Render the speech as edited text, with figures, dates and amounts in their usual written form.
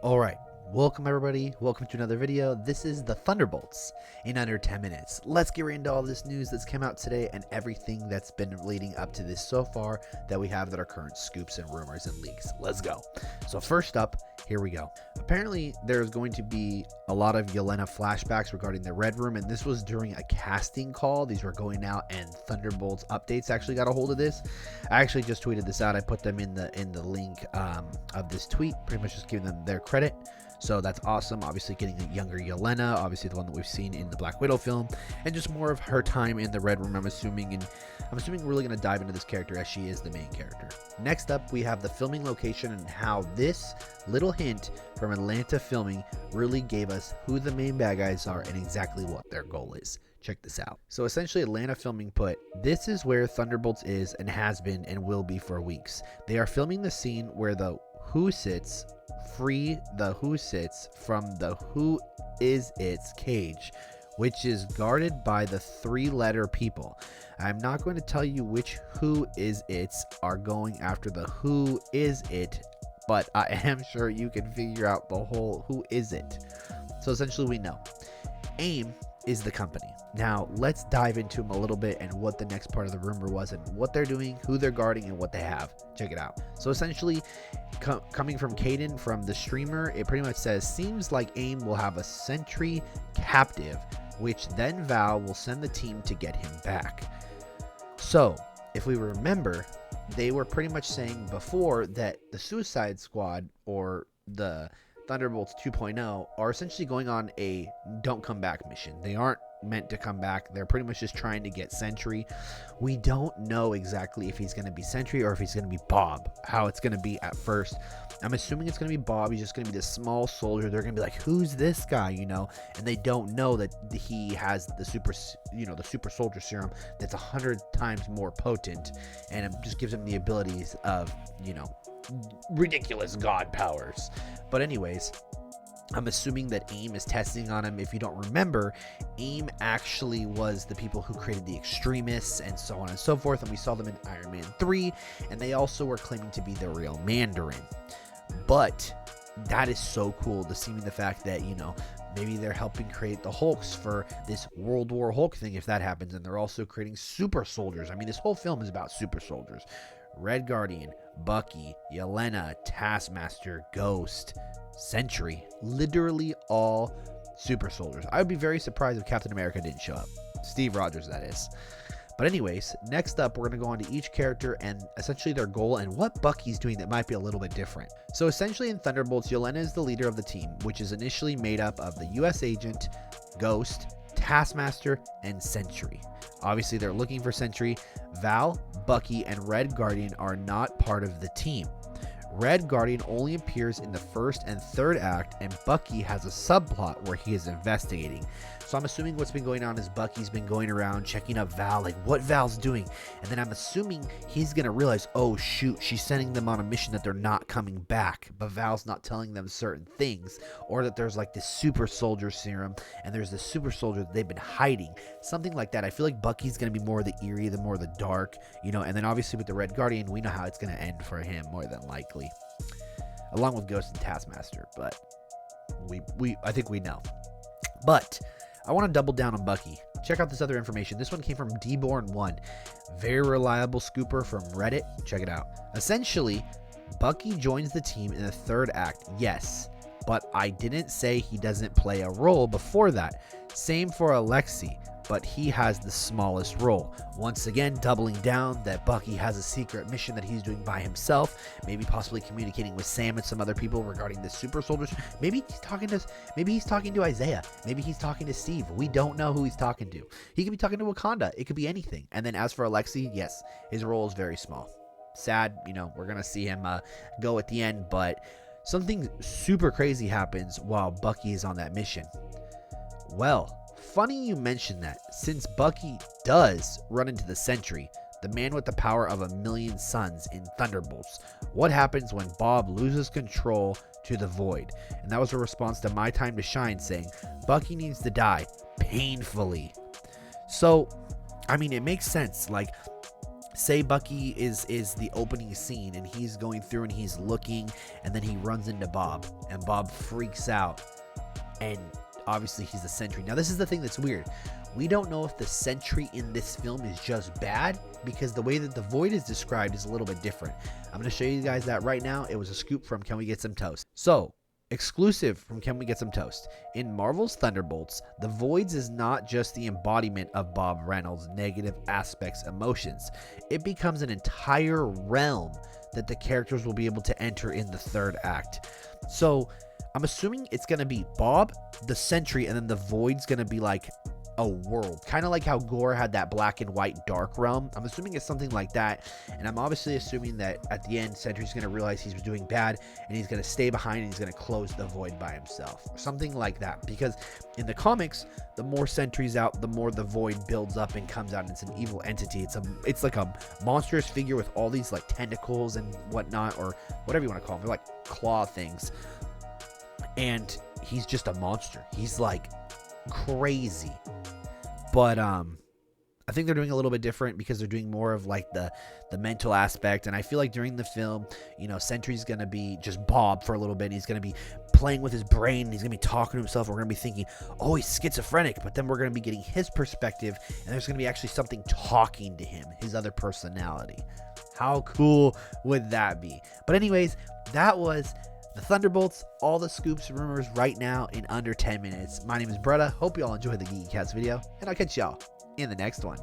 Alright, welcome everybody, welcome to another video. This is the Thunderbolts in under 10 minutes. Let's get right into all this news that's come out today and everything that's been leading up to this so far that we have that are current scoops and rumors and leaks. Let's go. So first up, here we go. Apparently there's going to be a lot of Yelena flashbacks regarding the Red Room, and this was during a casting call. These were going out and Thunderbolts updates actually got a hold of this. I actually just tweeted this out. I put them in the link of this tweet, pretty much just giving them their credit. So that's awesome. Obviously getting a younger Yelena, obviously the one that we've seen in the Black Widow film, and just more of her time in the Red Room, I'm assuming we're really going to dive into this character as she is the main character. Next up, we have the filming location and how this little hint from Atlanta filming really gave us who the main bad guys are and exactly what their goal is. Check this out. So essentially Atlanta filming put, this is where Thunderbolts is and has been and will be for weeks. They are filming the scene where the Who sits, free the Who sits from the Who is It's cage, which is guarded by the 3-letter people. I'm not going to tell you which Who is It's are going after the Who is It, but I am sure you can figure out the whole Who is It. So essentially we know A.I.M is the company. Now let's dive into them a little bit and what the next part of the rumor was and what they're doing, who they're guarding, and what they have. Check it out. So essentially coming from Caden from the streamer, it pretty much says, seems like A.I.M will have a Sentry captive, which then Val will send the team to get him back. So if we remember, they were pretty much saying before that the Suicide Squad or the Thunderbolts 2.0 are essentially going on a don't come back mission. They aren't meant to come back. They're pretty much just trying to get Sentry. We don't know exactly if he's going to be Sentry or if he's going to be Bob, how it's going to be at first. I'm assuming it's going to be Bob. He's just going to be this small soldier. They're going to be like, who's this guy, you know? And they don't know that he has the super soldier serum that's 100 times more potent, and it just gives him the abilities of, ridiculous god powers. But anyways, I'm assuming that A.I.M is testing on him. If you don't remember, A.I.M actually was the people who created the extremists and so on and so forth, and we saw them in Iron Man 3, and they also were claiming to be the real Mandarin. But that is so cool to see the fact that, maybe they're helping create the Hulks for this World War Hulk thing if that happens, and they're also creating super soldiers. I mean, this whole film is about super soldiers. Red Guardian, Bucky, Yelena, Taskmaster, Ghost, Sentry, literally all super soldiers. I would be very surprised if Captain America didn't show up. Steve Rogers, that is. But anyways, next up, we're going to go on to each character and essentially their goal and what Bucky's doing that might be a little bit different. So essentially in Thunderbolts, Yelena is the leader of the team, which is initially made up of the US Agent, Ghost, Taskmaster, and Sentry. Obviously, they're looking for Sentry. Val, Bucky, and Red Guardian are not part of the team. Red Guardian only appears in the first and third act, and Bucky has a subplot where he is investigating. So I'm assuming what's been going on is Bucky's been going around checking up Val, like what Val's doing. And then I'm assuming he's going to realize, oh shoot, she's sending them on a mission that they're not coming back. But Val's not telling them certain things. Or that there's like this super soldier serum and there's this super soldier that they've been hiding. Something like that. I feel like Bucky's going to be more of the eerie, the more of the dark, and then obviously with the Red Guardian, we know how it's going to end for him more than likely. Along with Ghost and Taskmaster, but I think we know. But I want to double down on Bucky. Check out this other information. This one came from Dborn1. Very reliable scooper from Reddit. Check it out. Essentially, Bucky joins the team in the third act. Yes, but I didn't say he doesn't play a role before that. Same for Alexei, but he has the smallest role. Once again, doubling down that Bucky has a secret mission that he's doing by himself, maybe possibly communicating with Sam and some other people regarding the super soldiers. Maybe he's talking to Isaiah. Maybe he's talking to Steve. We don't know who he's talking to. He could be talking to Wakanda. It could be anything. And then as for Alexei, yes, his role is very small. Sad, we're going to see him go at the end, but something super crazy happens while Bucky is on that mission. Well, funny you mention that, since Bucky does run into the Sentry, the man with the power of 1,000,000 suns in Thunderbolts. What happens when Bob loses control to the Void? And that was a response to My Time to Shine saying, Bucky needs to die painfully. So, I mean, it makes sense. Like, say Bucky is the opening scene and he's going through and he's looking, and then he runs into Bob and Bob freaks out, and obviously he's the Sentry. Now this is the thing that's weird. We don't know if the Sentry in this film is just bad, because the way that the Void is described is a little bit different. I'm going to show you guys that right now. It was a scoop from Can We Get Some Toast? So, exclusive from Can We Get Some Toast? In Marvel's Thunderbolts, the Voids is not just the embodiment of Bob Reynolds' negative aspects, emotions. It becomes an entire realm that the characters will be able to enter in the third act. So, I'm assuming it's going to be Bob, the Sentry, and then the Void's going to be like a world, kind of like how Gore had that black and white dark realm. I'm assuming it's something like that, and I'm obviously assuming that at the end Sentry's going to realize he's doing bad and he's going to stay behind and he's going to close the Void by himself, something like that. Because in the comics, the more Sentry's out, the more the Void builds up and comes out, and it's an evil entity. It's like a monstrous figure with all these like tentacles and whatnot, or whatever you want to call them. They're like claw things, and he's just a monster. He's like crazy. But I think they're doing a little bit different, because they're doing more of like the mental aspect. And I feel like during the film, you know, Sentry's gonna be just Bob for a little bit, and he's gonna be playing with his brain, and he's gonna be talking to himself. We're gonna be thinking, oh, he's schizophrenic, but then we're gonna be getting his perspective, and there's gonna be actually something talking to him, his other personality. How cool would that be? But anyways, that was the Thunderbolts, all the scoops and rumors right now in under 10 minutes. My name is Bretta. Hope you all enjoyed the GeekyCast video, and I'll catch y'all in the next one.